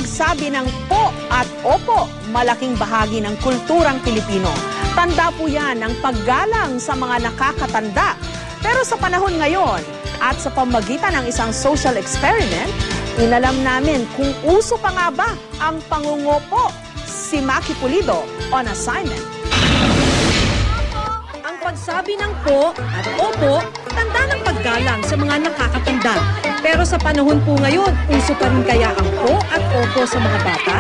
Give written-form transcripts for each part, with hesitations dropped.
pagsabi ng po at opo, malaking bahagi ng kulturang Pilipino. Tanda po yan ng paggalang sa mga nakakatanda. Pero sa panahon ngayon at sa pamagitan ng isang social experiment, inalam namin kung uso pa nga ba ang pangungopo. Si Maki Pulido on assignment. Ang pagsabi ng po at opo, tanda ng paggalang sa mga nakakatanda. Pero sa panahon po ngayon, uso pa rin kaya ang po at opo sa mga bata?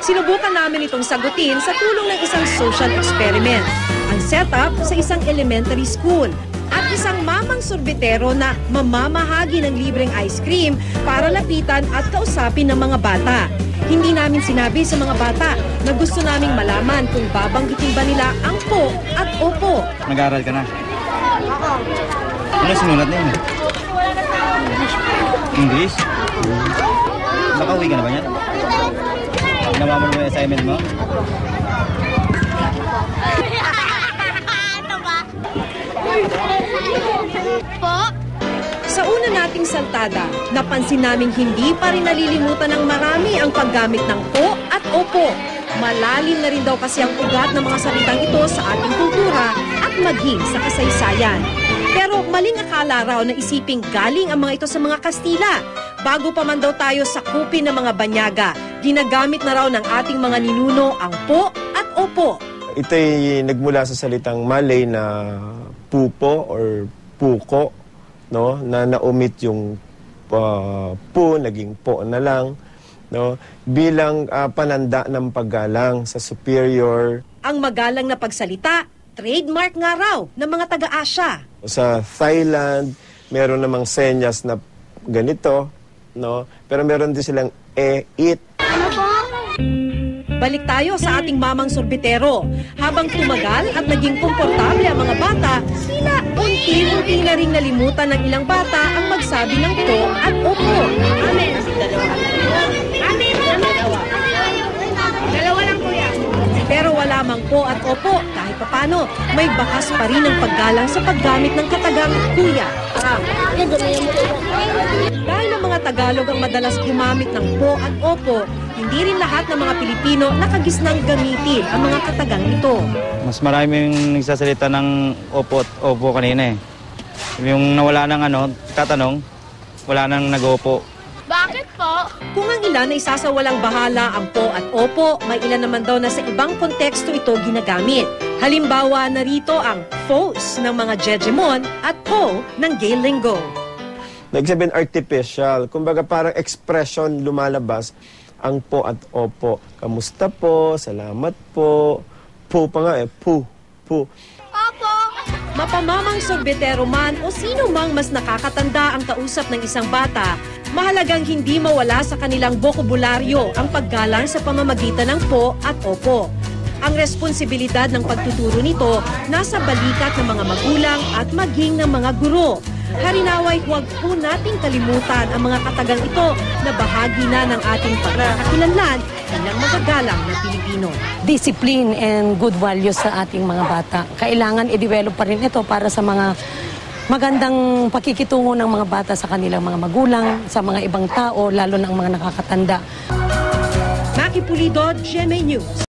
Sinubukan namin itong sagutin sa tulong ng isang social experiment. Ang setup sa isang elementary school at isang mamang sorbetero na mamamahagi ng libreng ice cream para lapitan at kausapin ng mga bata. Hindi namin sinabi sa mga bata na gusto naming malaman kung babanggitin ba nila ang po at opo. Nag-aaral ka na? Ano sinulat na yun? English? Nakauwi ka na ba yan? Ginawa mo yung assignment mo? Po? Sa una nating saltada, napansin naming hindi pa rin nalilimutan ng marami ang paggamit ng po at opo. Malalim na rin daw kasi ang ugat ng mga salitang ito sa ating kultura at maging sa kasaysayan. Pero maling akala raw na isiping galing ang mga ito sa mga Kastila. Bago pa man daw tayo sakupin ng mga banyaga, ginagamit na raw ng ating mga ninuno ang po at opo. Ito'y nagmula sa salitang Malay na pupo or puko, no? Na na-omit yung po, naging po na lang, no? Bilang pananda ng paggalang sa superior. Ang magalang na pagsalita, trademark nga raw ng mga taga-Asya. Sa Thailand, meron namang senyas na ganito, no? Pero meron din silang it. Balik tayo sa ating mamang sorbetero. Habang tumagal at naging komportable ang mga bata, sila unti-unti na ring nalimutan ng ilang bata ang magsabi ng po at opo. Amen. Dalawa lang po yan. Pero wala mang po at opo, kahit papano, may bakas pa rin ang paggalang sa paggamit ng katagang kuya. Dahil ang mga Tagalog ang madalas gumamit ng po at opo, hindi rin lahat ng mga Pilipino nakagisnang gamitin ang mga katagang ito. Mas maraming nagsasalita ng opo at opo kanina eh. Yung nawala ng tatanong, wala nang nag-opo. Bakit po? Kung ang ilan ay sasawalang bahala ang po at opo, may ilan naman daw na sa ibang konteksto ito ginagamit. Halimbawa, narito ang fos ng mga Jejemon at po ng gay lingo. Nagsabihin artificial, kumbaga parang expression lumalabas ang po at opo. Kamusta po, salamat po, pa nga pu. Opo! Mapamamang sorbetero man o sino mang mas nakakatanda ang kausap ng isang bata, mahalagang hindi mawala sa kanilang bokabularyo ang paggalang sa pamamagitan ng po at opo. Ang responsibilidad ng pagtuturo nito nasa balikat ng mga magulang at maging ng mga guro. Harinaway, huwag po nating kalimutan ang mga katagang ito na bahagi na ng ating pagkakakilanlan bilang magagalang na Pilipino. Discipline and good values sa ating mga bata. Kailangan i-develop pa rin ito para sa mga magandang pakikitungo ng mga bata sa kanilang mga magulang, sa mga ibang tao, lalo na ang mga nakakatanda. Maki Pulido, GMA News.